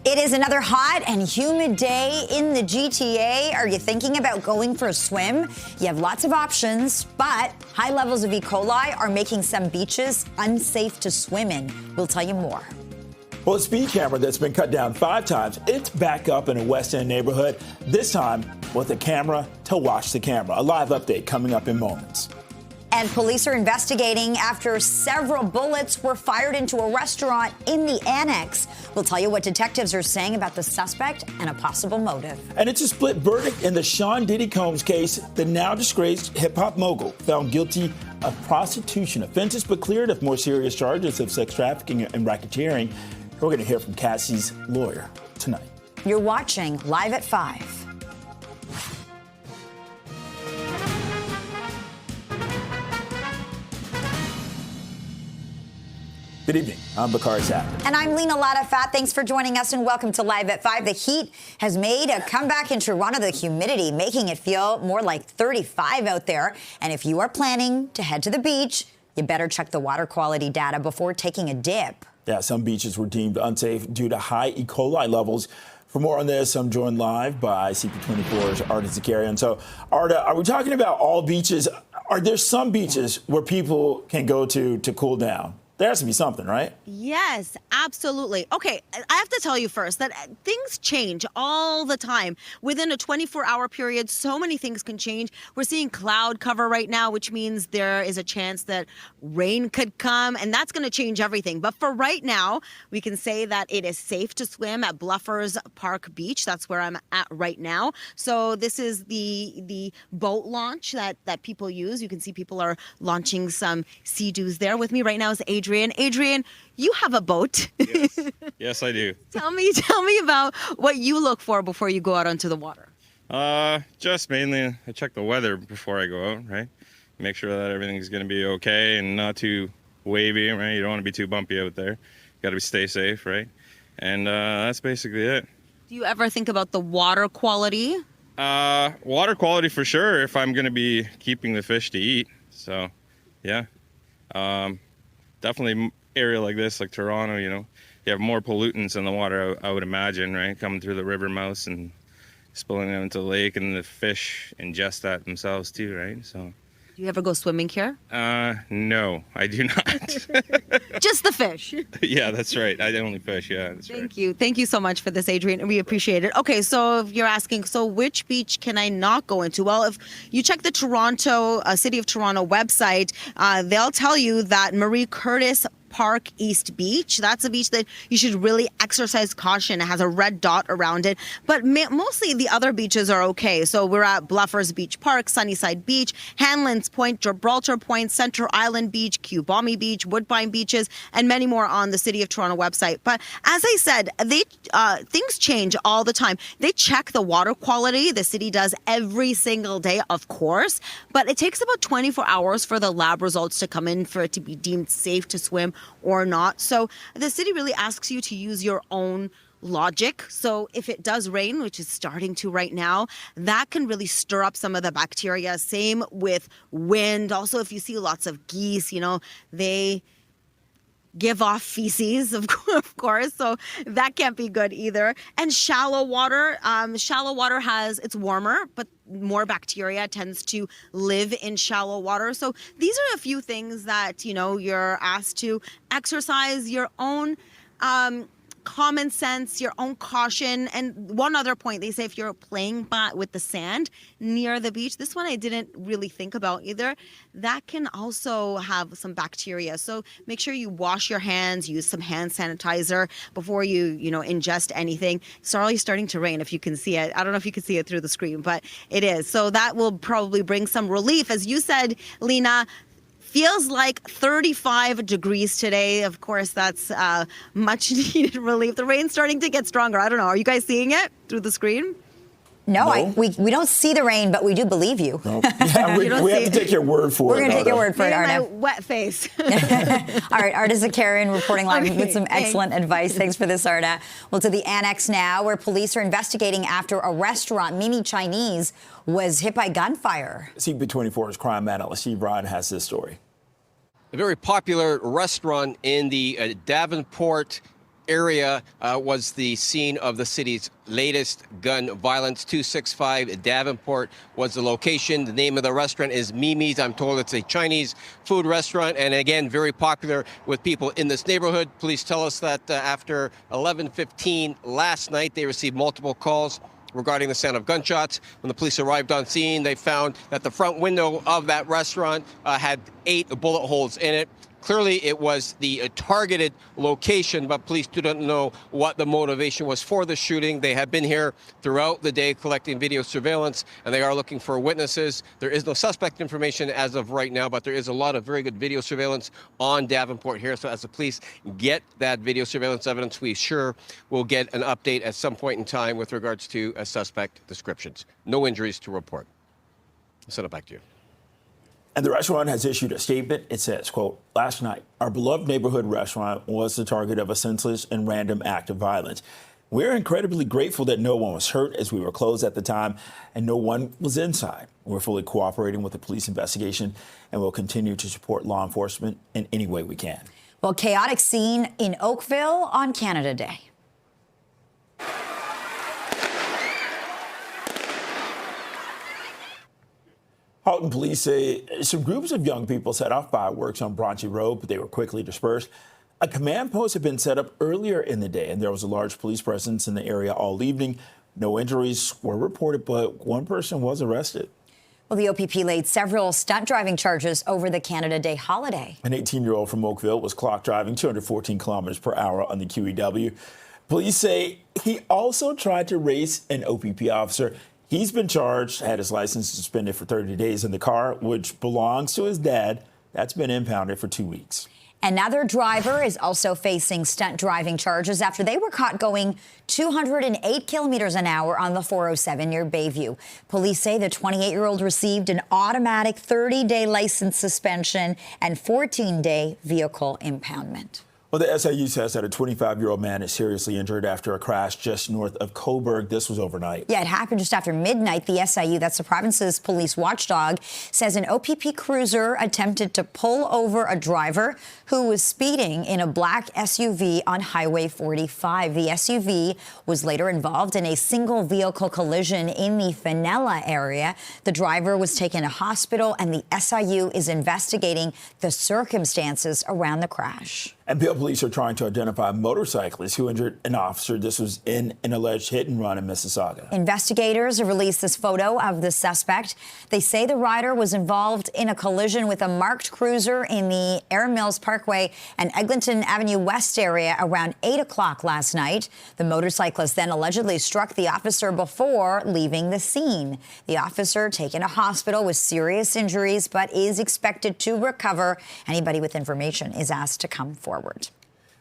It is another hot and humid day in the GTA. Are you thinking about going for a swim? You have lots of options, but high levels of E. coli are making some beaches unsafe to swim in. We'll tell you more. Well, a speed camera that's been cut down 5 times, it's back up in a West End neighborhood, this time with a camera to watch the camera. A live update coming up in moments. And police are investigating after several bullets were fired into a restaurant in the Annex. We'll tell you what detectives are saying about the suspect and a possible motive. And it's a split verdict in the Sean Diddy Combs case. The now disgraced hip-hop mogul found guilty of prostitution offenses, but cleared of more serious charges of sex trafficking and racketeering. We're going to hear from Cassie's lawyer tonight. You're watching Live at 5. Good evening. I'm Bakari Sapp. And I'm Lena Latafat. Thanks for joining us and welcome to Live at 5. The heat has made a comeback in Toronto, the humidity, making it feel more like 35 out there. And if you are planning to head to the beach, you better check the water quality data before taking a dip. Yeah, some beaches were deemed unsafe due to high E. coli levels. For more on this, I'm joined live by CP24's Arda Zakarian. So, Arda, are we talking about all beaches? Are there some beaches where people can go to cool down? There has to be something, right? Yes, absolutely. Okay, I have to tell you first that things change all the time. Within a 24-hour period, so many things can change. We're seeing cloud cover right now, which means there is a chance that rain could come, and that's going to change everything. But for right now, we can say that it is safe to swim at Bluffers Park Beach. That's where I'm at right now. So this is the boat launch that people use. You can see people are launching some Sea-Doos there. With me right now is Adrian, you have a boat. Yes, I do. Tell me about what you look for before you go out onto the water. Just mainly I check the weather before I go out, right? Make sure that everything's going to be okay and not too wavy, right? You don't want to be too bumpy out there. Got to stay safe, right? And that's basically it. Do you ever think about the water quality? Water quality for sure if I'm going to be keeping the fish to eat. So, yeah. Definitely area like this, like Toronto, you have more pollutants in the water, I would imagine, right? Coming through the river mouths and spilling out into the lake, and the fish ingest that themselves too, right? So. Do you ever go swimming here? No, I do not. Just the fish. Yeah, that's right. I only fish, yeah. That's Thank right. you. Thank you so much for this, Adrian. We appreciate it. Okay, so if you're asking, so which beach can I not go into? Well, if you check the City of Toronto website, they'll tell you that Marie Curtis Park East Beach. That's a beach that you should really exercise caution. It has a red dot around it, but mostly the other beaches are okay. So we're at Bluffers Beach Park, Sunnyside Beach, Hanlan's Point, Gibraltar Point, Center Island Beach, Cubomie Beach, Woodbine Beaches, and many more on the City of Toronto website. But as I said, things change all the time. They check the water quality. The city does every single day, of course, but it takes about 24 hours for the lab results to come in for it to be deemed safe to swim or not. So the city really asks you to use your own logic. So if it does rain, which is starting to right now, that can really stir up some of the bacteria. Same with wind. Also, if you see lots of geese, they give off feces, of course, so that can't be good either. And shallow water it's warmer, but more bacteria tends to live in shallow water. So these are a few things that, you're asked to exercise your own common sense, your own caution. And one other point, they say if you're playing with the sand near the beach, this one I didn't really think about either, that can also have some bacteria. So make sure you wash your hands, use some hand sanitizer before you ingest anything. It's already starting to rain, if you can see it. I don't know if you can see it through the screen, but it is. So that will probably bring some relief. As you said, Lena, feels like 35 degrees today. Of course, that's much needed relief. The rain's starting to get stronger. I don't know. Are you guys seeing it through the screen? No. We don't see the rain, but we do believe you. No. Yeah, we have to take your word for it. We're going to take your word for it, Arda. My wet face. All right, Arda Zakarian reporting live with some excellent advice. Thanks for this, Arda. Well, to the Annex now, where police are investigating after a restaurant, Mimi Chinese, was hit by gunfire. CP24's crime analyst Steve Ryan has this story. A very popular restaurant in the Davenport area was the scene of the city's latest gun violence. 265 Davenport was the location. The name of the restaurant is Mimi's. I'm told it's a Chinese food restaurant, and again, very popular with people in this neighborhood. Police tell us that after 11:15 last night, they received multiple calls regarding the sound of gunshots. When the police arrived on scene, they found that the front window of that restaurant had 8 bullet holes in it. Clearly, it was the targeted location, but police do not know what the motivation was for the shooting. They have been here throughout the day collecting video surveillance, and they are looking for witnesses. There is no suspect information as of right now, but there is a lot of very good video surveillance on Davenport here. So as the police get that video surveillance evidence, we sure will get an update at some point in time with regards to suspect descriptions. No injuries to report. I'll send it back to you. And the restaurant has issued a statement. It says, quote, "Last night, our beloved neighborhood restaurant was the target of a senseless and random act of violence. We're incredibly grateful that no one was hurt as we were closed at the time and no one was inside. We're fully cooperating with the police investigation and will continue to support law enforcement in any way we can." Well, chaotic scene in Oakville on Canada Day. Halton police say some groups of young people set off fireworks on Bronte Road, but they were quickly dispersed. A command post had been set up earlier in the day, and there was a large police presence in the area all evening. No injuries were reported, but one person was arrested. Well, the OPP laid several stunt driving charges over the Canada Day holiday. An 18-year-old from Oakville was clock driving 214 kilometers per hour on the QEW. Police say he also tried to race an OPP officer. He's been charged, had his license suspended for 30 days in the car, which belongs to his dad. That's been impounded for 2 weeks. Another driver is also facing stunt driving charges after they were caught going 208 kilometers an hour on the 407 near Bayview. Police say the 28-year-old received an automatic 30-day license suspension and 14-day vehicle impoundment. Well, the SIU says that a 25-year-old man is seriously injured after a crash just north of Coburg. This was overnight. Yeah, it happened just after midnight. The SIU, that's the province's police watchdog, says an OPP cruiser attempted to pull over a driver who was speeding in a black SUV on Highway 45. The SUV was later involved in a single vehicle collision in the Fenella area. The driver was taken to hospital, and the SIU is investigating the circumstances around the crash. And Peel police are trying to identify motorcyclists who injured an officer. This was in an alleged hit and run in Mississauga. Investigators have released this photo of the suspect. They say the rider was involved in a collision with a marked cruiser in the Air Mills Parkway and Eglinton Avenue West area around 8 o'clock last night. The motorcyclist then allegedly struck the officer before leaving the scene. The officer taken to hospital with serious injuries but is expected to recover. Anybody with information is asked to come forward.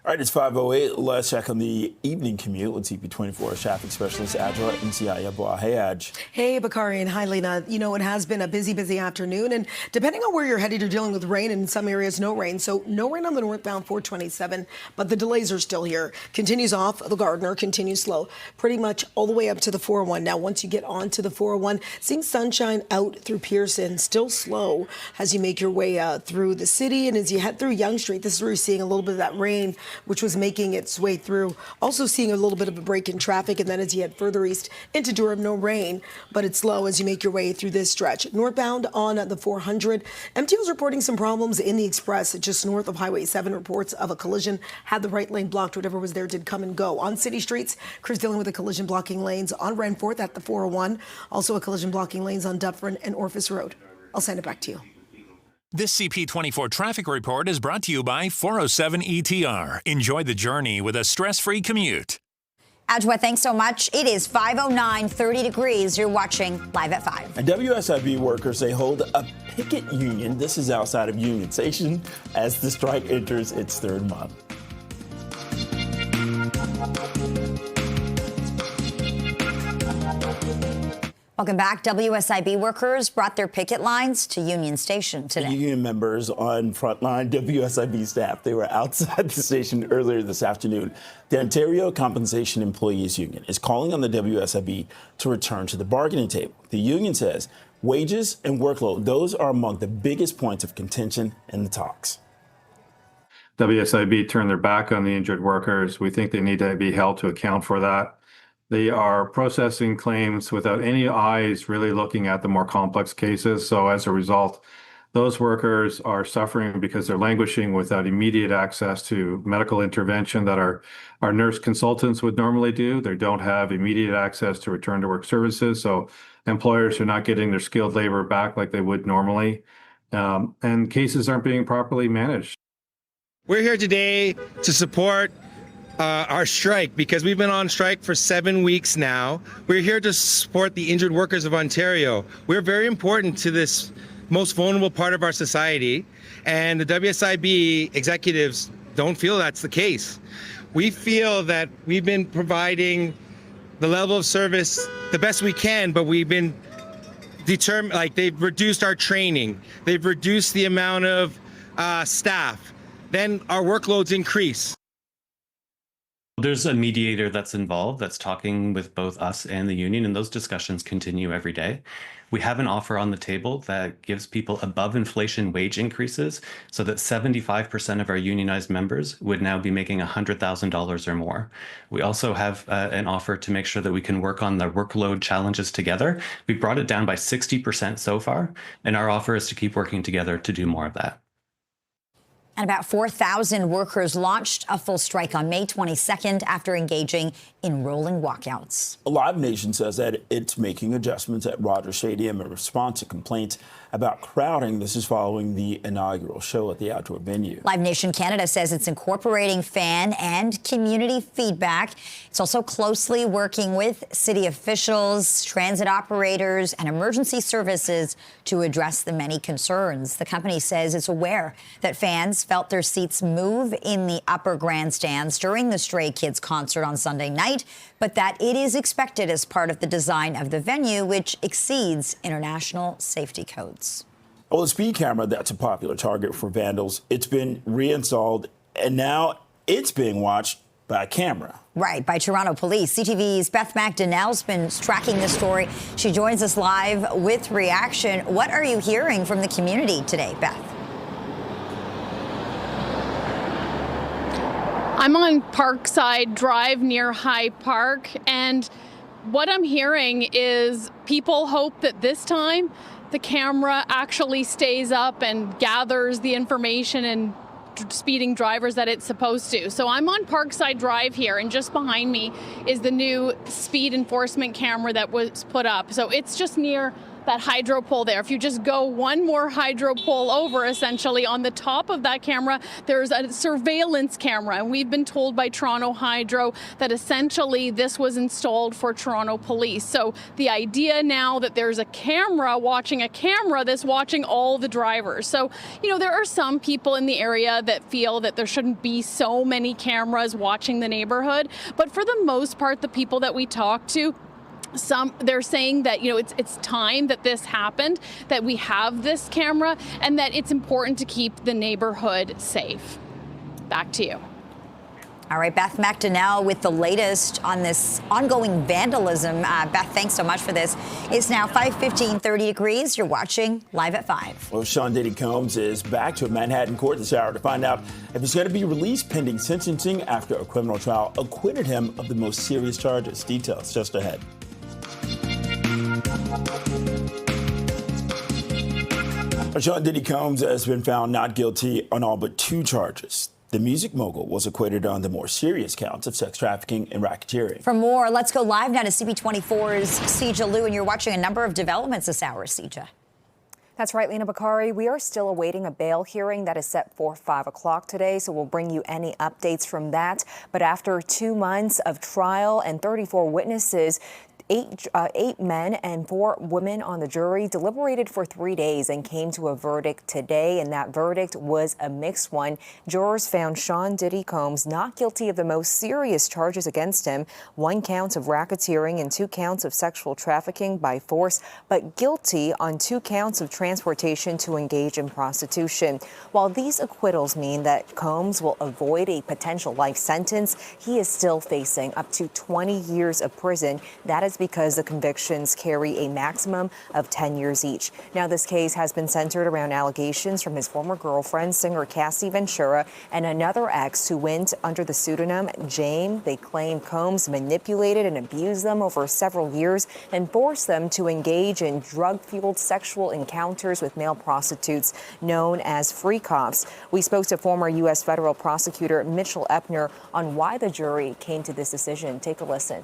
All right, it's 5:08. Let's check on the evening commute with CP24 traffic specialist Adjoa Msiaya. Hey, Adj. Hey, Bakari, and hi, Lena. You know, it has been a busy afternoon, and depending on where you're headed, you're dealing with rain, and in some areas, no rain. So no rain on the northbound 427, but the delays are still here. Continues off the Gardner, continues slow, pretty much all the way up to the 401. Now, once you get onto the 401, seeing sunshine out through Pearson, still slow as you make your way through the city, and as you head through Yonge Street, this is where you're seeing a little bit of that rain, which was making its way through. Also seeing a little bit of a break in traffic, and then as you head further east into Durham, no rain, but it's slow as you make your way through this stretch. Northbound on the 400, MTO's reporting some problems in the express just north of Highway 7. Reports of a collision had the right lane blocked. Whatever was there did come and go. On city streets, crews dealing with a collision blocking lanes on Renforth at the 401. Also a collision blocking lanes on Dufferin and Orphis Road. I'll send it back to you. This CP24 traffic report is brought to you by 407 ETR. Enjoy the journey with a stress-free commute. Adjoa, thanks so much. It is 5:09, 30 degrees. You're watching Live at 5. And WSIB workers, they hold a picket union. This is outside of Union Station as the strike enters its third month. Welcome back. WSIB workers brought their picket lines to Union Station today. Union members on frontline WSIB staff, they were outside the station earlier this afternoon. The Ontario Compensation Employees Union is calling on the WSIB to return to the bargaining table. The union says wages and workload, those are among the biggest points of contention in the talks. WSIB turned their back on the injured workers. We think they need to be held to account for that. They are processing claims without any eyes really looking at the more complex cases. So as a result, those workers are suffering because they're languishing without immediate access to medical intervention that our nurse consultants would normally do. They don't have immediate access to return to work services. So employers are not getting their skilled labor back like they would normally. And cases aren't being properly managed. We're here today to support our strike because we've been on strike for 7 weeks now. We're here to support the injured workers of Ontario. We're very important to this most vulnerable part of our society, and the WSIB executives don't feel that's the case. We feel that we've been providing the level of service the best we can, but we've been determined, like they've reduced our training, they've reduced the amount of staff, then our workloads increase. There's a mediator that's involved that's talking with both us and the union, and those discussions continue every day. We have an offer on the table that gives people above inflation wage increases so that 75% of our unionized members would now be making $100,000 or more. We also have an offer to make sure that we can work on the workload challenges together. We brought it down by 60% so far, and our offer is to keep working together to do more of that. And about 4,000 workers launched a full strike on May 22nd after engaging in rolling walkouts. Live Nation says that it's making adjustments at Rogers Stadium in response to complaints about crowding. This is following the inaugural show at the outdoor venue. Live Nation Canada says it's incorporating fan and community feedback. It's also closely working with city officials, transit operators, and emergency services to address the many concerns. The company says it's aware that fans felt their seats move in the upper grandstands during the Stray Kids concert on Sunday night, but that it is expected as part of the design of the venue, which exceeds international safety codes. Well, the speed camera, that's a popular target for vandals. It's been reinstalled, and now it's being watched by a camera. Right, by Toronto police. CTV's Beth McDonnell's been tracking this story. She joins us live with reaction. What are you hearing from the community today, Beth? I'm on Parkside Drive near High Park, and what I'm hearing is people hope that this time the camera actually stays up and gathers the information and speeding drivers that it's supposed to. So I'm on Parkside Drive here, and just behind me is the new speed enforcement camera that was put up. So it's just near that hydro pole there. If you just go one more hydro pole over, essentially on the top of that camera, there's a surveillance camera. And we've been told by Toronto Hydro that essentially this was installed for Toronto police. So the idea now that there's a camera watching a camera that's watching all the drivers. So, you know, there are some people in the area that feel that there shouldn't be so many cameras watching the neighborhood. But for the most part, the people that we talk to, they're saying that, you know, it's time that this happened, that we have this camera, and that it's important to keep the neighborhood safe. Back to you. All right, Beth McDonnell with the latest on this ongoing vandalism. Beth, thanks so much for this. It's now 5:15, 30 degrees. You're watching Live at 5. Well, Sean Diddy Combs is back to a Manhattan court this hour to find out if he's going to be released pending sentencing after a criminal trial acquitted him of the most serious charges. Details just ahead. Sean Diddy Combs has been found not guilty on all but 2 charges. The music mogul was acquitted on the more serious counts of sex trafficking and racketeering. For more, let's go live now to CP24's Sija Liu, and you're watching a number of developments this hour, Sija. That's right, Lena Bakari. We are still awaiting a bail hearing that is set for 5 o'clock today, so we'll bring you any updates from that. But after 2 months of trial and 34 witnesses, 8 men and 4 women on the jury deliberated for 3 days and came to a verdict today, and that verdict was a mixed one. Jurors found Sean Diddy Combs not guilty of the most serious charges against him, 1 count of racketeering and 2 counts of sexual trafficking by force, but guilty on 2 counts of transportation to engage in prostitution. While these acquittals mean that Combs will avoid a potential life sentence, he is still facing up to 20 years of prison. That is month because the convictions carry a maximum of 10 years each. Now, this case has been centered around allegations from his former girlfriend, singer Cassie Ventura, and another ex who went under the pseudonym Jame. They claim Combs manipulated and abused them over several years and forced them to engage in drug-fueled sexual encounters with male prostitutes known as free cops. We spoke to former U.S. federal prosecutor Mitchell Epner on why the jury came to this decision. Take a listen.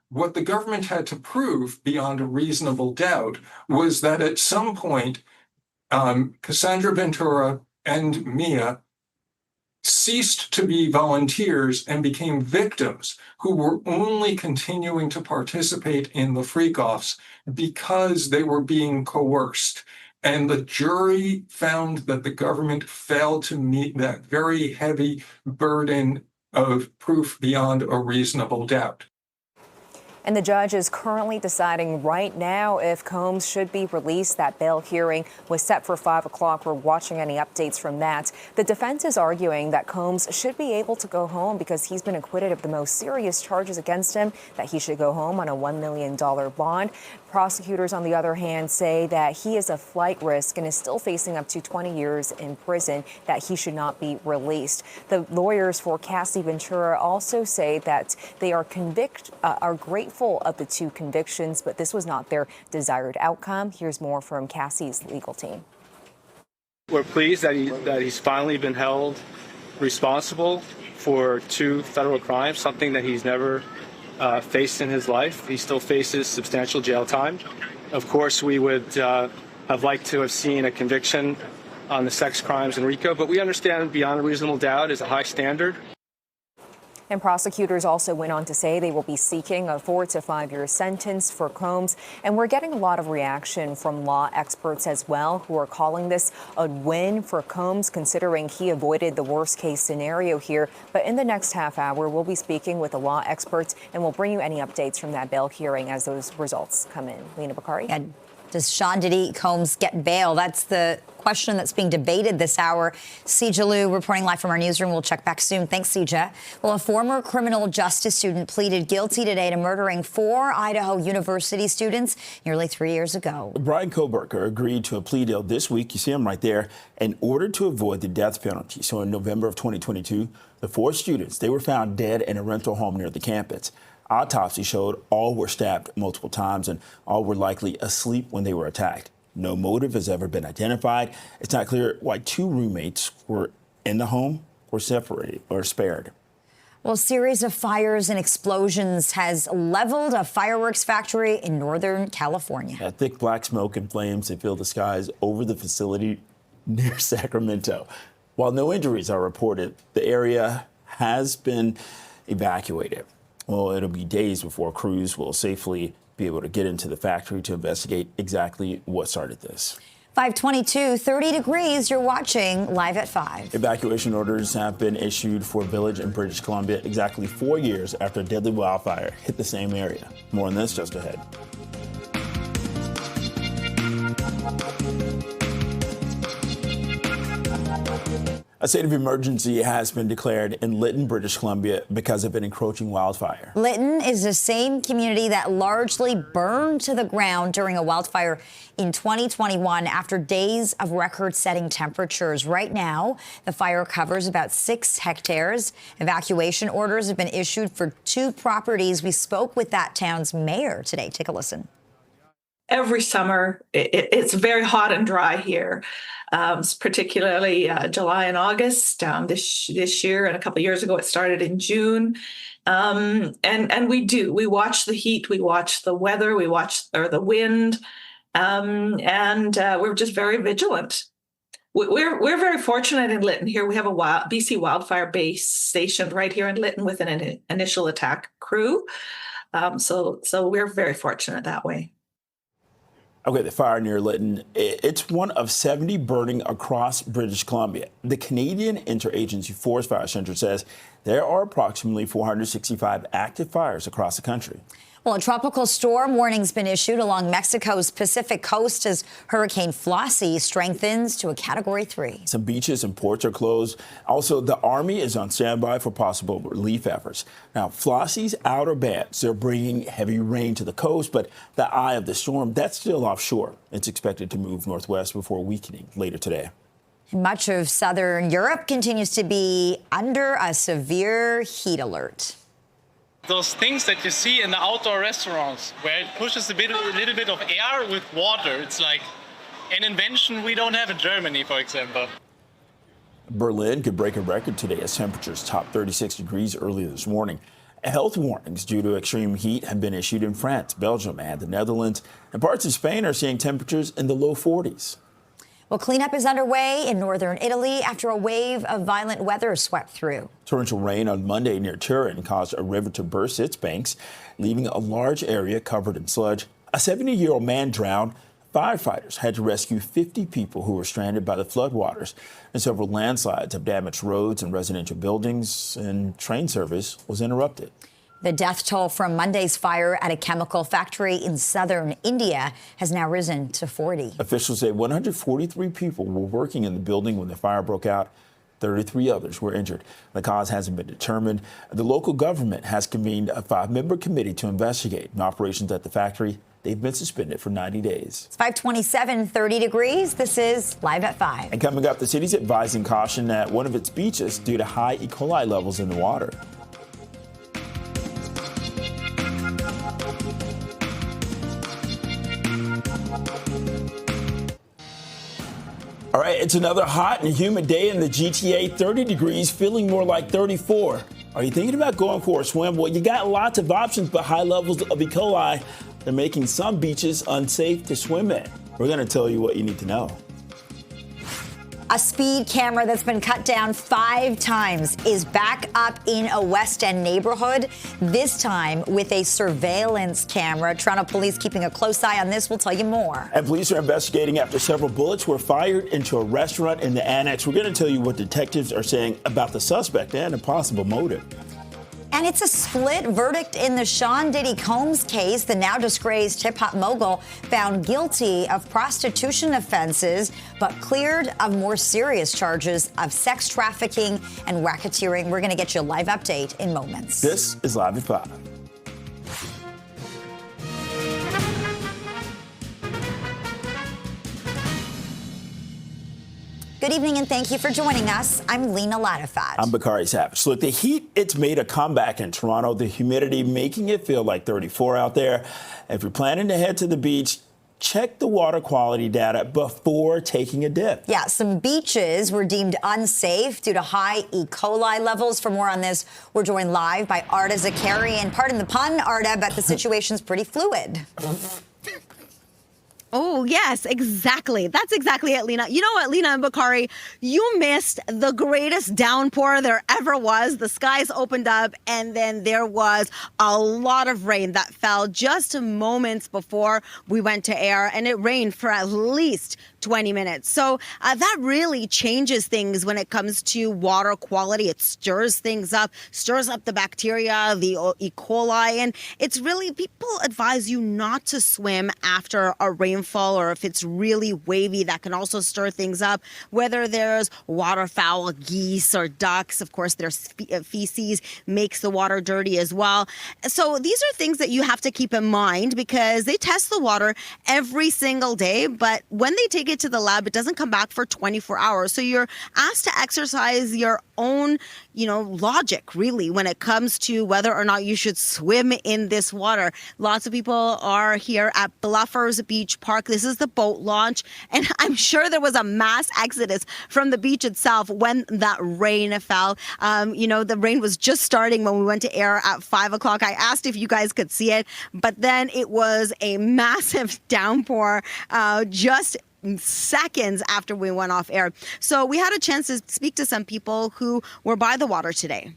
What the government had to prove beyond a reasonable doubt was that at some point, Cassandra Ventura and Mia ceased to be volunteers and became victims who were only continuing to participate in the freak-offs because they were being coerced. And the jury found that the government failed to meet that very heavy burden of proof beyond a reasonable doubt. And the judge is currently deciding right now if Combs should be released. That bail hearing was set for 5 o'clock. We're watching any updates from that. The defense is arguing that Combs should be able to go home because he's been acquitted of the most serious charges against him, that he should go home on a $1 million bond. Prosecutors, on the other hand, say that he is a flight risk and is still facing up to 20 years in prison, that he should not be released. The lawyers for Cassie Ventura also say that they are grateful of the two convictions, but this was not their desired outcome. Here's more from Cassie's legal team. We're pleased that he's finally been held responsible for 2 federal crimes, something that he's never faced in his life. He still faces substantial jail time. Of course, we would have liked to have seen a conviction on the sex crimes in RICO, but we understand beyond a reasonable doubt is a high standard. And prosecutors also went on to say they will be seeking a 4 to 5 year sentence for Combs. And we're getting a lot of reaction from law experts as well, who are calling this a win for Combs, considering he avoided the worst case scenario here. But in the next half hour, we'll be speaking with the law experts, and we'll bring you any updates from that bail hearing as those results come in. Lena Bakari. And does Sean Diddy Combs get bail? That's the question that's being debated this hour. Sija Liu reporting live from our newsroom. We'll check back soon. Thanks, Sija. Well, a former criminal justice student pleaded guilty today to murdering 4 Idaho University students nearly 3 years ago. Brian Koberger agreed to a plea deal this week. You see him right there, in order to avoid the death penalty. So in November of 2022, the 4 students, they were found dead in a rental home near the campus. Autopsy showed all were stabbed multiple times and all were likely asleep when they were attacked. No motive has ever been identified. It's not clear why 2 roommates were in the home were separated or spared. Well, a series of fires and explosions has leveled a fireworks factory in Northern California. That thick black smoke and flames that fill the skies over the facility near Sacramento. While no injuries are reported, the area has been evacuated. Well, it'll be days before crews will safely be able to get into the factory to investigate exactly what started this. 522, 30 degrees. You're watching Live at 5. Evacuation orders have been issued for a village in British Columbia exactly 4 years after a deadly wildfire hit the same area. More on this just ahead. A state of emergency has been declared in Lytton, British Columbia, because of an encroaching wildfire. Lytton is the same community that largely burned to the ground during a wildfire in 2021 after days of record-setting temperatures. Right now, the fire covers about 6 hectares. Evacuation orders have been issued for 2 properties. We spoke with that town's mayor today. Take a listen. Every summer, it's very hot and dry here, particularly July and August. This year and a couple of years ago, it started in June. And we watch the heat, we watch the weather, we watch the wind, and we're just very vigilant. We're very fortunate in Lytton here. We have a BC wildfire base stationed right here in Lytton with an initial attack crew. So we're very fortunate that way. Okay, the fire near Lytton, it's one of 70 burning across British Columbia. The Canadian Interagency Forest Fire Center says there are approximately 465 active fires across the country. Well, a tropical storm warning's been issued along Mexico's Pacific coast as Hurricane Flossie strengthens to a Category 3. Some beaches and ports are closed. Also, the Army is on standby for possible relief efforts. Now, Flossie's outer bands, they're bringing heavy rain to the coast, but the eye of the storm, that's still offshore. It's expected to move northwest before weakening later today. Much of southern Europe continues to be under a severe heat alert. Those things that you see in the outdoor restaurants where it pushes a little bit of air with water. It's like an invention we don't have in Germany, for example. Berlin could break a record today as temperatures topped 36 degrees earlier this morning. Health warnings due to extreme heat have been issued in France, Belgium, and the Netherlands. And parts of Spain are seeing temperatures in the low 40s. Well, cleanup is underway in northern Italy after a wave of violent weather swept through. Torrential rain on Monday near Turin caused a river to burst its banks, leaving a large area covered in sludge. A 70-year-old man drowned. Firefighters had to rescue 50 people who were stranded by the floodwaters. And several landslides have damaged roads and residential buildings, and train service was interrupted. The death toll from Monday's fire at a chemical factory in southern India has now risen to 40. Officials say 143 people were working in the building when the fire broke out. 33 others were injured. The cause hasn't been determined. The local government has convened a 5-member committee to investigate. And operations at the factory, they've been suspended for 90 days. It's 5:27, 30 degrees. This is Live at 5. And coming up, the city's advising caution at one of its beaches due to high E. coli levels in the water. All right, it's another hot and humid day in the GTA, 30 degrees, feeling more like 34. Are you thinking about going for a swim? Well, you got lots of options, but high levels of E. coli, they're making some beaches unsafe to swim in. We're going to tell you what you need to know. A speed camera that's been cut down 5 times is back up in a West End neighborhood, this time with a surveillance camera. Toronto police keeping a close eye on this. We'll tell you more. And police are investigating after several bullets were fired into a restaurant in the Annex. We're going to tell you what detectives are saying about the suspect and a possible motive. And it's a split verdict in the Sean Diddy Combs case. The now disgraced hip-hop mogul found guilty of prostitution offenses, but cleared of more serious charges of sex trafficking and racketeering. We're going to get you a live update in moments. This is Live at 5. Good evening, and thank you for joining us. I'm Lena Latifat. I'm Bakari Savage. Look, the heat, it's made a comeback in Toronto. The humidity making it feel like 34 out there. If you're planning to head to the beach, check the water quality data before taking a dip. Yeah, some beaches were deemed unsafe due to high E. coli levels. For more on this, we're joined live by Arda Zakarian. Pardon the pun, Arda, but the situation's pretty fluid. Oh, yes, exactly. That's exactly it, Lena. You know what, Lena and Bakari, you missed the greatest downpour there ever was. The skies opened up, and then there was a lot of rain that fell just moments before we went to air, and it rained for at least 20 minutes. So that really changes things when it comes to water quality. It stirs things up, stirs up the bacteria, the E. coli, and it's really, people advise you not to swim after a rainfall, or if it's really wavy, that can also stir things up. Whether there's waterfowl, geese, or ducks, of course, their feces makes the water dirty as well. So these are things that you have to keep in mind, because they test the water every single day, but when they take it to the lab, it doesn't come back for 24 hours. So you're asked to exercise your own, logic, really, when it comes to whether or not you should swim in this water. Lots of people are here at Bluffers Beach Park. This is the boat launch, and I'm sure there was a mass exodus from the beach itself when that rain fell. The rain was just starting when we went to air at 5 o'clock. I asked if you guys could see it, but then it was a massive downpour just seconds after we went off air. So we had a chance to speak to some people who were by the water today.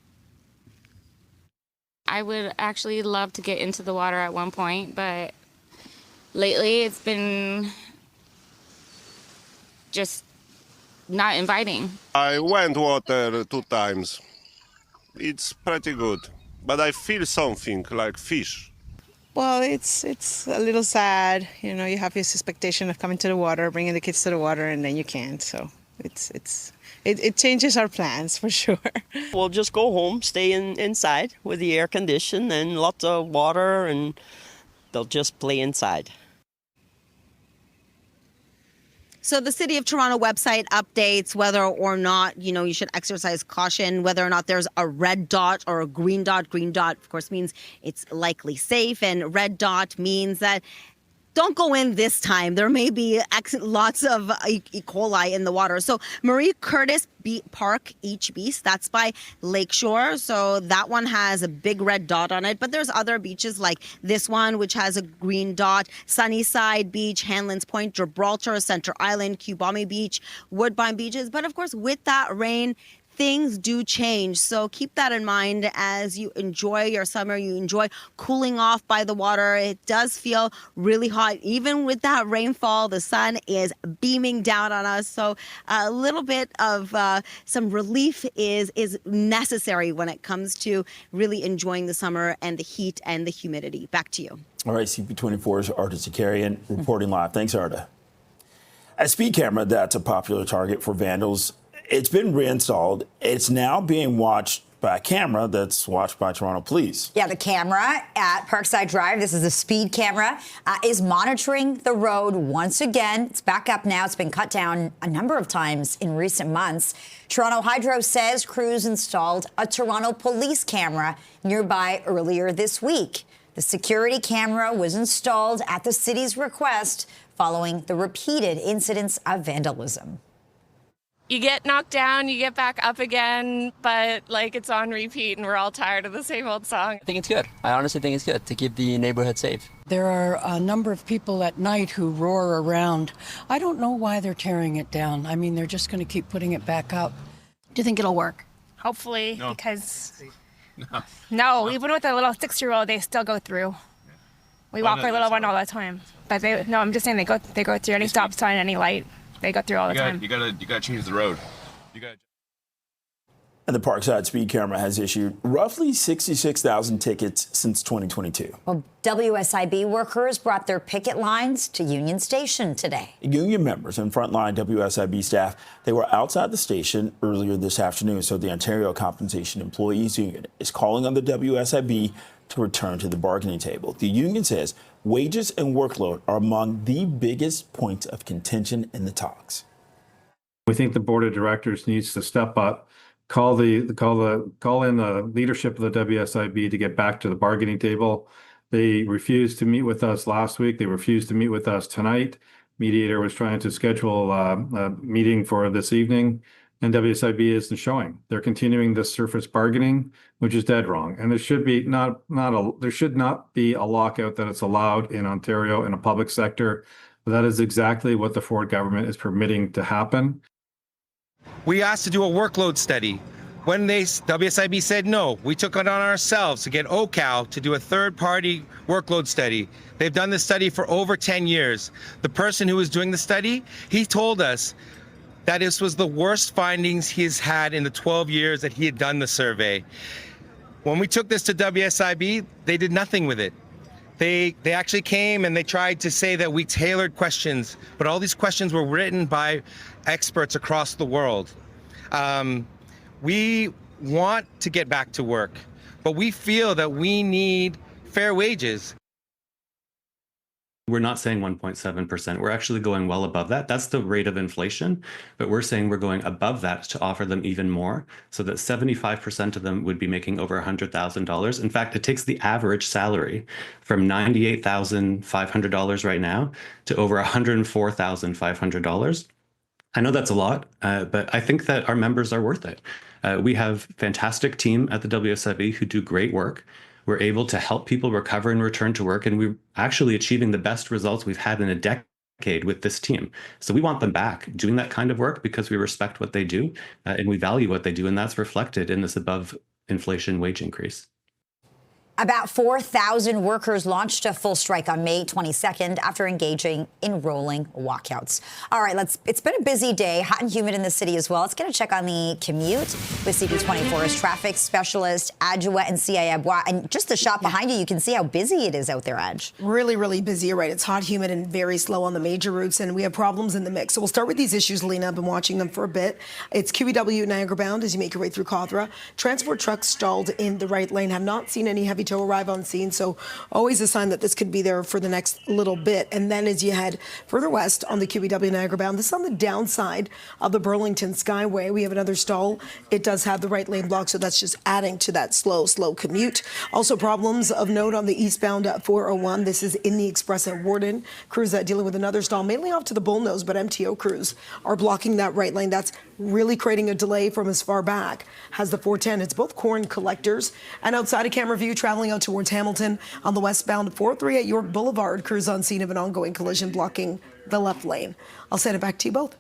I would actually love to get into the water at one point, but lately it's been just not inviting. I went water 2 times. It's pretty good, but I feel something like fish. Well, it's a little sad. You know, you have this expectation of coming to the water, bringing the kids to the water, and then you can't. So it changes our plans for sure. We'll just go home, stay inside with the air condition and lots of water, and they'll just play inside. So the City of Toronto website updates whether or not, you should exercise caution, whether or not there's a red dot or a green dot. Green dot, of course, means it's likely safe, and red dot means that don't go in this time. There may be lots of E. coli in the water. So Marie Curtis Park, Each Beast, that's by Lakeshore. So that one has a big red dot on it. But there's other beaches like this one, which has a green dot. Sunnyside Beach, Hanlan's Point, Gibraltar, Center Island, Cubami Beach, Woodbine Beaches. But of course, with that rain, things do change. So keep that in mind as you enjoy your summer, you enjoy cooling off by the water. It does feel really hot. Even with that rainfall, the sun is beaming down on us. So a little bit of some relief is necessary when it comes to really enjoying the summer and the heat and the humidity. Back to you. All right, CP24's Arda Zakarian reporting live. Thanks, Arda. A speed camera that's a popular target for vandals, it's been reinstalled. It's now being watched by a camera that's watched by Toronto police. Yeah, the camera at Parkside Drive, this is a speed camera, is monitoring the road once again. It's back up now. It's been cut down a number of times in recent months. Toronto Hydro says crews installed a Toronto police camera nearby earlier this week. The security camera was installed at the city's request following the repeated incidents of vandalism. You get knocked down, you get back up again, but it's on repeat and we're all tired of the same old song. I think it's good. I honestly think it's good to keep the neighborhood safe. There are a number of people at night who roar around. I don't know why they're tearing it down. I mean, they're just going to keep putting it back up. Do you think it'll work? Hopefully, No. because no, even with a little 6-year-old, they still go through. We walk our little one all the time, but I'm just saying they go through any stop sign, any light. They go through all the time. You gotta change the road. And the Parkside speed camera has issued roughly 66,000 tickets since 2022. Well, WSIB workers brought their picket lines to Union Station today. Union members and frontline WSIB staff, they were outside the station earlier this afternoon. So the Ontario Compensation Employees Union is calling on the WSIB to return to the bargaining table. The union says wages and workload are among the biggest points of contention in the talks. We think the board of directors needs to step up, call in the leadership of the WSIB to get back to the bargaining table. They refused to meet with us last week. They refused to meet with us tonight. Mediator was trying to schedule a meeting for this evening, and WSIB isn't showing. They're continuing this surface bargaining, which is dead wrong. And there should not be a lockout that is allowed in Ontario in a public sector. But that is exactly what the Ford government is permitting to happen. We asked to do a workload study. When WSIB said no, we took it on ourselves to get OCal to do a third-party workload study. They've done this study for over 10 years. The person who was doing the study, he told us that this was the worst findings he's had in the 12 years that he had done the survey. When we took this to WSIB, they did nothing with it. They actually came and they tried to say that we tailored questions, but all these questions were written by experts across the world. We want to get back to work, but we feel that we need fair wages. We're not saying 1.7%. We're actually going well above that. That's the rate of inflation. But we're saying we're going above that to offer them even more so that 75% of them would be making over $100,000. In fact, it takes the average salary from $98,500 right now to over $104,500. I know that's a lot, but I think that our members are worth it. We have a fantastic team at the WSIB who do great work. We're able to help people recover and return to work, and we're actually achieving the best results we've had in a decade with this team. So we want them back doing that kind of work because we respect what they do and we value what they do, and that's reflected in this above inflation wage increase. About 4,000 workers launched a full strike on May 22nd after engaging in rolling walkouts. All right, it's been a busy day, hot and humid in the city as well. Let's get a check on the commute with CP24's traffic specialist, Adjoa and Cia. And just the shot behind you can see how busy it is out there, Adj. Really, really busy. You're right. It's hot, humid, and very slow on the major routes, and we have problems in the mix. So we'll start with these issues, Lena. I've been watching them for a bit. It's QEW Niagara bound as you make your way through Cawthra. Transport trucks stalled in the right lane. Have not seen any heavy tow arrive on scene, so always a sign that this could be there for the next little bit. And then as you head further west on the QEW Niagara bound, this is on the downside of the Burlington Skyway. We have another stall. It does have the right lane blocked, so that's just adding to that slow commute. Also problems of note on the eastbound 401. This is in the Express at Warden. Crews dealing with another stall, mainly off to the Bullnose, but MTO crews are blocking that right lane. That's really creating a delay from as far back as the 410. It's both corn collectors and outside of camera view traveling out towards Hamilton on the westbound 403 at York Boulevard. Crews on scene of an ongoing collision blocking the left lane. I'll send it back to you both.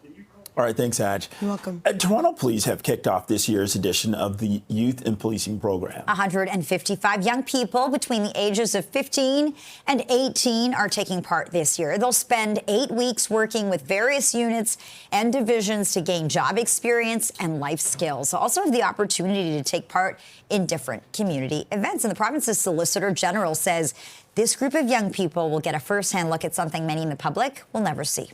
All right, thanks, Adj. You're welcome. Toronto police have kicked off this year's edition of the Youth in Policing program. 155 young people between the ages of 15 and 18 are taking part this year. They'll spend 8 weeks working with various units and divisions to gain job experience and life skills. They'll also have the opportunity to take part in different community events. And the province's Solicitor General says this group of young people will get a first-hand look at something many in the public will never see.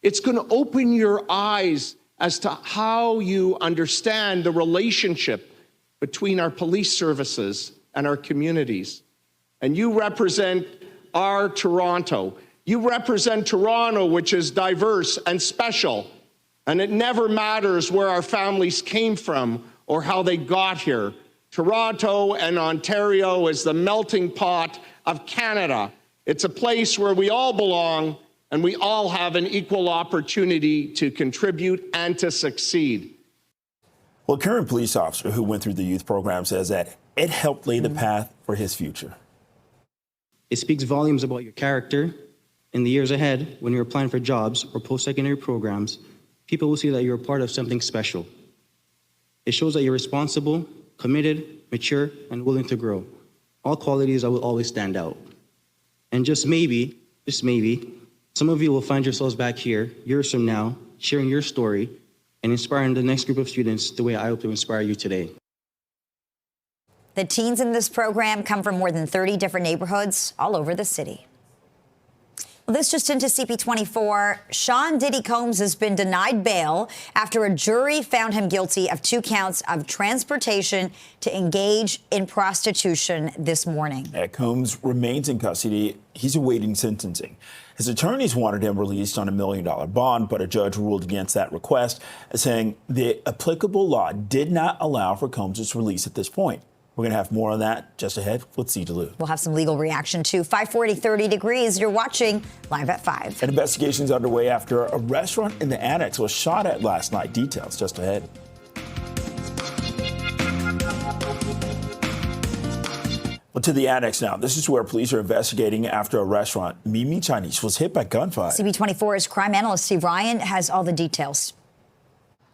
It's going to open your eyes as to how you understand the relationship between our police services and our communities. And you represent our Toronto. You represent Toronto, which is diverse and special. And it never matters where our families came from or how they got here. Toronto and Ontario is the melting pot of Canada. It's a place where we all belong, and we all have an equal opportunity to contribute and to succeed. Well, a current police officer who went through the youth program says that it helped lay the path for his future. It speaks volumes about your character. In the years ahead, when you're applying for jobs or post-secondary programs, people will see that you're a part of something special. It shows that you're responsible, committed, mature, and willing to grow. All qualities that will always stand out. And just maybe, some of you will find yourselves back here, years from now, sharing your story and inspiring the next group of students the way I hope to inspire you today. The teens in this program come from more than 30 different neighborhoods all over the city. Well, this just into CP24. Sean Diddy Combs has been denied bail after a jury found him guilty of 2 counts of transportation to engage in prostitution this morning. Combs remains in custody. He's awaiting sentencing. His attorneys wanted him released on $1 million bond, but a judge ruled against that request, saying the applicable law did not allow for Combs' release at this point. We're going to have more on that just ahead with C. DeLu. We'll have some legal reaction too. 540, 30 degrees. You're watching Live at 5. An investigation's underway after a restaurant in the Annex was shot at last night. Details just ahead. Well, to the Annex now. This is where police are investigating after a restaurant, Mimi Chinese, was hit by gunfire. CP24's crime analyst Steve Ryan has all the details.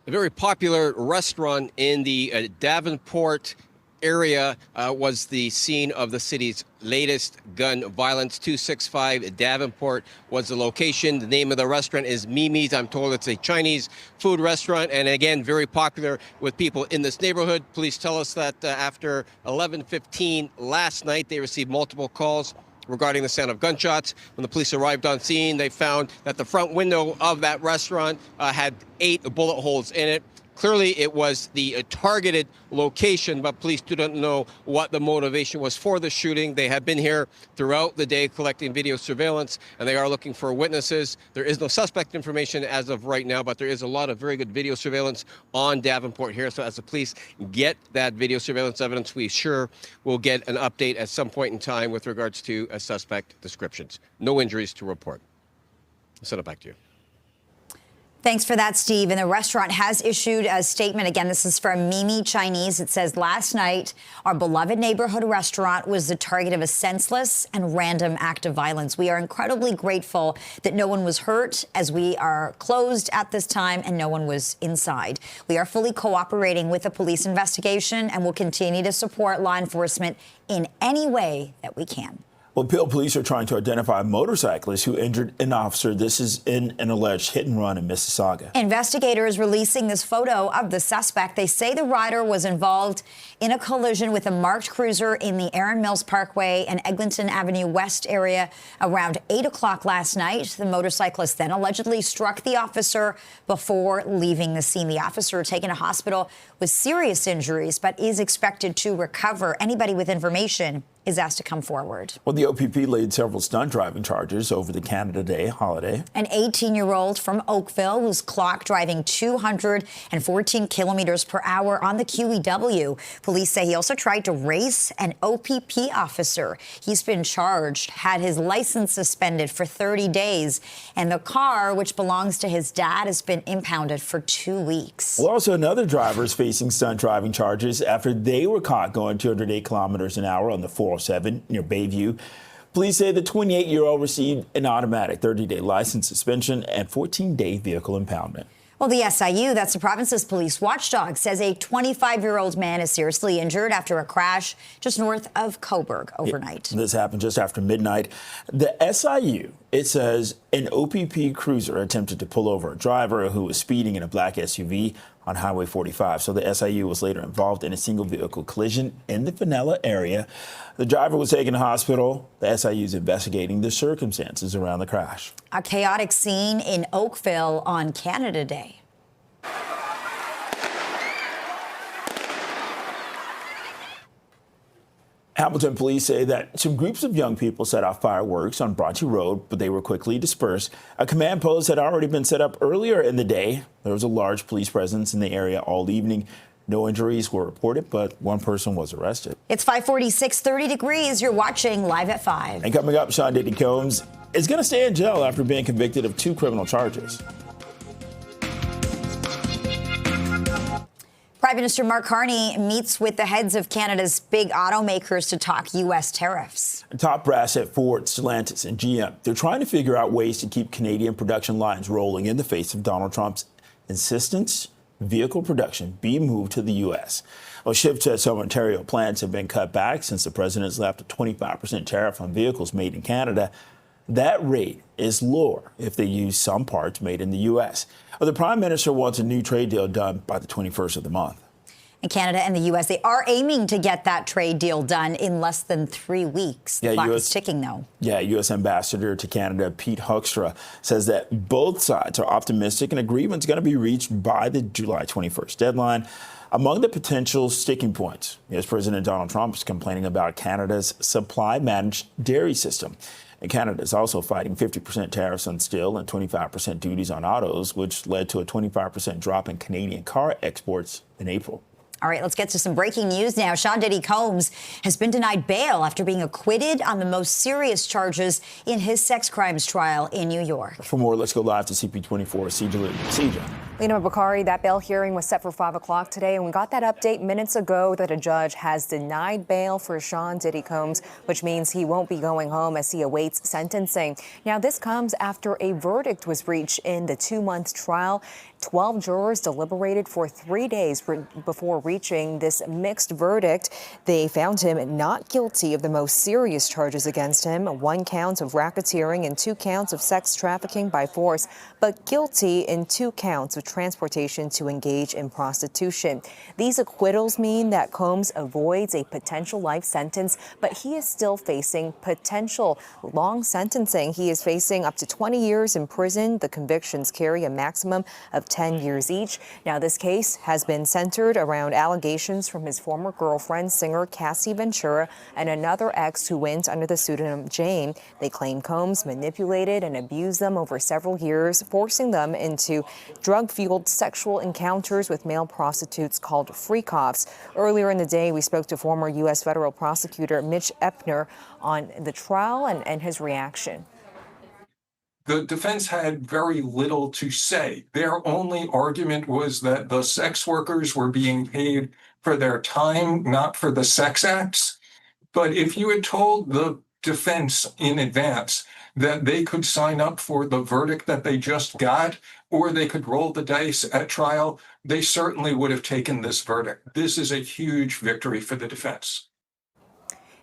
A very popular restaurant in the Davenport area was the scene of the city's latest gun violence. 265 Davenport was the location. The name of the restaurant is Mimi's. I'm told it's a Chinese food restaurant, and again, very popular with people in this neighborhood. Police tell us that after 11:15 last night, they received multiple calls regarding the sound of gunshots. When the police arrived on scene, they found that the front window of that restaurant had 8 bullet holes in it. Clearly, it was the targeted location, but police do not know what the motivation was for the shooting. They have been here throughout the day collecting video surveillance, and they are looking for witnesses. There is no suspect information as of right now, but there is a lot of very good video surveillance on Davenport here. So as the police get that video surveillance evidence, we sure will get an update at some point in time with regards to suspect descriptions. No injuries to report. I'll send it back to you. Thanks for that, Steve. And the restaurant has issued a statement. Again, this is from Mimi Chinese. It says, last night, our beloved neighborhood restaurant was the target of a senseless and random act of violence. We are incredibly grateful that no one was hurt, as we are closed at this time and no one was inside. We are fully cooperating with the police investigation and will continue to support law enforcement in any way that we can. Well, Peel police are trying to identify a motorcyclist who injured an officer. This is in an alleged hit and run in Mississauga. Investigators releasing this photo of the suspect. They say the rider was involved in a collision with a marked cruiser in the Erin Mills Parkway and Eglinton Avenue West area around 8 o'clock last night. The motorcyclist then allegedly struck the officer before leaving the scene. The officer taken to hospital with serious injuries, but is expected to recover. Anybody with information is asked to come forward. Well, the OPP laid several stunt driving charges over the Canada Day holiday. An 18-year-old from Oakville was clocked driving 214 kilometers per hour on the QEW. Police say he also tried to race an OPP officer. He's been charged, had his license suspended for 30 days, and the car, which belongs to his dad, has been impounded for 2 weeks. Well, also another driver is facing stunt driving charges after they were caught going 208 kilometers an hour on the 407 near Bayview. Police say the 28-year-old received an automatic 30-day license suspension and 14-day vehicle impoundment. Well, the SIU, that's the province's police watchdog, says a 25-year-old man is seriously injured after a crash just north of Cobourg overnight. This happened just after midnight. The SIU, it says an OPP cruiser attempted to pull over a driver who was speeding in a black SUV on Highway 45. So the SIU was later involved in a single vehicle collision in the Fenella area. The driver was taken to hospital. The SIU is investigating the circumstances around the crash. A chaotic scene in Oakville on Canada Day. Hamilton police say that some groups of young people set off fireworks on Broadview Road, but they were quickly dispersed. A command post had already been set up earlier in the day. There was a large police presence in the area all evening. No injuries were reported, but one person was arrested. It's 5:46, 30 degrees. You're watching Live at 5. And coming up, Sean Diddy Combs is going to stay in jail after being convicted of 2 criminal charges. Prime Minister Mark Carney meets with the heads of Canada's big automakers to talk U.S. tariffs. Top brass at Ford, Stellantis, and GM. They're trying to figure out ways to keep Canadian production lines rolling in the face of Donald Trump's insistence vehicle production be moved to the U.S. Well, shifts at some Ontario plants have been cut back since the president's left a 25% tariff on vehicles made in Canada. That rate is lower if they use some parts made in the U.S. Well, the Prime Minister wants a new trade deal done by the 21st of the month. In Canada and the U.S., they are aiming to get that trade deal done in less than 3 weeks. The clock is ticking, though. Yeah, U.S. Ambassador to Canada Pete Hoekstra says that both sides are optimistic an agreement's going to be reached by the July 21st deadline. Among the potential sticking points, U.S. President Donald Trump is complaining about Canada's supply-managed dairy system. And Canada is also fighting 50% tariffs on steel and 25% duties on autos, which led to a 25% drop in Canadian car exports in April. All right, let's get to some breaking news now. Sean Diddy Combs has been denied bail after being acquitted on the most serious charges in his sex crimes trial in New York. For more, let's go live to CP24. CJ. Lena Bakari, that bail hearing was set for 5 o'clock today, and we got that update minutes ago that a judge has denied bail for Sean Diddy Combs, which means he won't be going home as he awaits sentencing. Now, this comes after a verdict was reached in the 2-month trial. 12 jurors deliberated for 3 days before reaching this mixed verdict. They found him not guilty of the most serious charges against him, 1 count of racketeering and 2 counts of sex trafficking by force, but guilty in 2 counts of transportation to engage in prostitution. These acquittals mean that Combs avoids a potential life sentence, but he is still facing potential long sentencing. He is facing up to 20 years in prison. The convictions carry a maximum of 10 years each. Now, this case has been centered around allegations from his former girlfriend, singer Cassie Ventura, and another ex who went under the pseudonym Jane. They claim Combs manipulated and abused them over several years, forcing them into drug-fueled sexual encounters with male prostitutes called freak-offs. Earlier in the day, we spoke to former U.S. federal prosecutor Mitch Epner on the trial and his reaction. the defense had very little to say. Their only argument was that the sex workers were being paid for their time, not for the sex acts. But if you had told the defense in advance that they could sign up for the verdict that they just got, or they could roll the dice at trial, they certainly would have taken this verdict. This is a huge victory for the defense.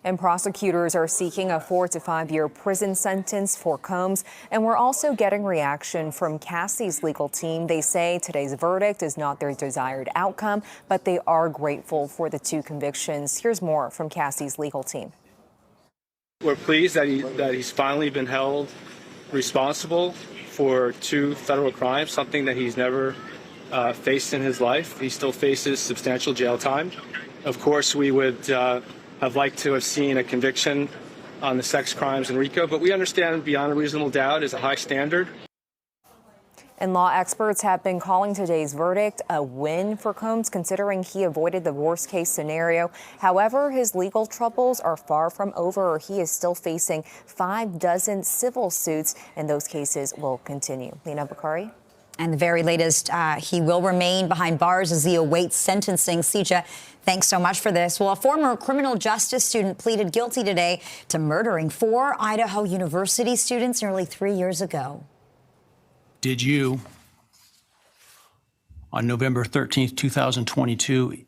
And prosecutors are seeking a 4 to 5 year prison sentence for Combs. And we're also getting reaction from Cassie's legal team. They say today's verdict is not their desired outcome, but they are grateful for the 2 convictions. Here's more from Cassie's legal team. We're pleased that he's finally been held responsible for 2 federal crimes, something that he's never faced in his life. He still faces substantial jail time. Of course, we would have liked to have seen a conviction on the sex crimes in RICO, but we understand beyond a reasonable doubt is a high standard. And law experts have been calling today's verdict a win for Combs, considering he avoided the worst case scenario. However, his legal troubles are far from over. He is still facing 6 civil suits, and those cases will continue. Lena Bakari. And the very latest, he will remain behind bars as he awaits sentencing. Sija, thanks so much for this. Well, a former criminal justice student pleaded guilty today to murdering 4 Idaho University students nearly 3 years ago. Did you, on November 13th, 2022,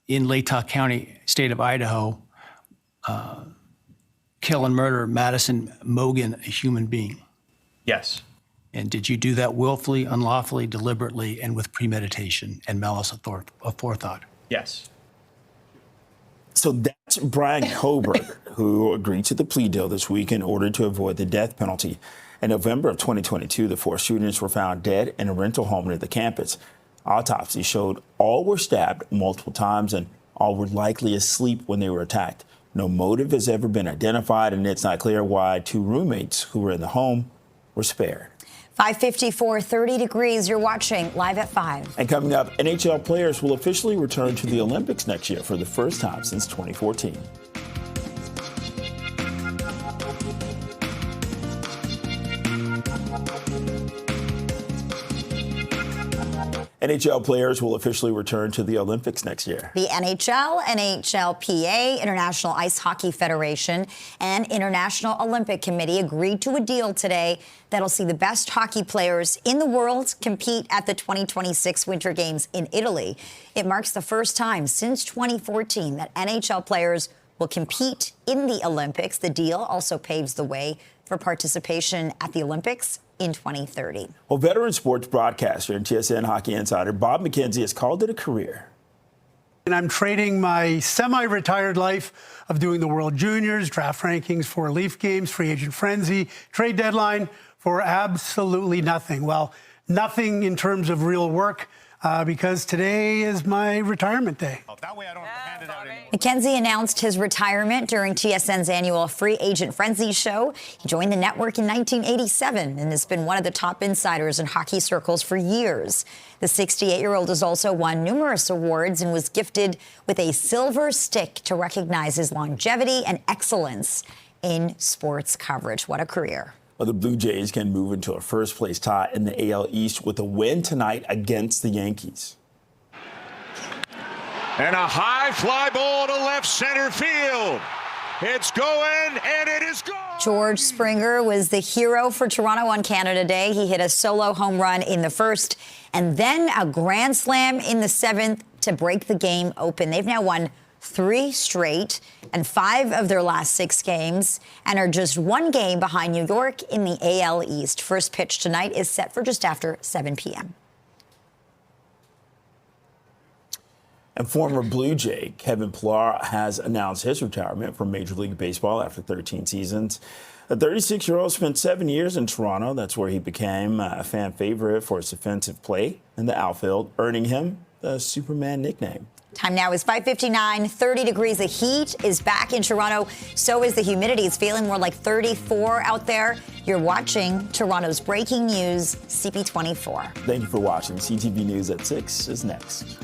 in Latah County, state of Idaho, kill and murder Madison Mogan, a human being? Yes. And did you do that willfully, unlawfully, deliberately, and with premeditation and malice aforethought? Yes. So that's Brian Coburg, who agreed to the plea deal this week in order to avoid the death penalty. In November of 2022, the 4 students were found dead in a rental home near the campus. Autopsy showed all were stabbed multiple times and all were likely asleep when they were attacked. No motive has ever been identified, and it's not clear why 2 roommates who were in the home were spared. 5:54, 30 degrees. You're watching Live at 5. And coming up, NHL players will officially return to the Olympics next year for the first time since 2014. NHL players will officially return to the Olympics next year. The NHL, NHLPA, International Ice Hockey Federation, and International Olympic Committee agreed to a deal today that'll see the best hockey players in the world compete at the 2026 Winter Games in Italy. It marks the first time since 2014 that NHL players will compete in the Olympics. The deal also paves the way for participation at the Olympics in 2030. Well, veteran sports broadcaster and TSN hockey insider Bob McKenzie has called it a career. And I'm trading my semi-retired life of doing the World Juniors, draft rankings for Leaf games, free agent frenzy, trade deadline for absolutely nothing. Well, nothing in terms of real work, because today is my retirement day. That way I don't hand it out anymore. McKenzie announced his retirement during TSN's annual Free Agent Frenzy show. He joined the network in 1987 and has been one of the top insiders in hockey circles for years. The 68-year-old has also won numerous awards and was gifted with a silver stick to recognize his longevity and excellence in sports coverage. What a career. Well, the Blue Jays can move into a first-place tie in the AL East with a win tonight against the Yankees. And a high fly ball to left center field. It's going, and it is gone. George Springer was the hero for Toronto on Canada Day. He hit a solo home run in the first and then a grand slam in the 7th to break the game open. They've now won 3 straight and 5 of their last 6 games and are just 1 game behind New York in the AL East. First pitch tonight is set for just after 7 p.m. And former Blue Jay Kevin Pillar has announced his retirement from Major League Baseball after 13 seasons. The 36-year-old spent 7 years in Toronto. That's where he became a fan favorite for his defensive play in the outfield, earning him the Superman nickname. Time now is 5:59, 30 degrees. The heat is back in Toronto. So is the humidity. It's feeling more like 34 out there. You're watching Toronto's breaking news, CP24. Thank you for watching. CTV News at 6 is next.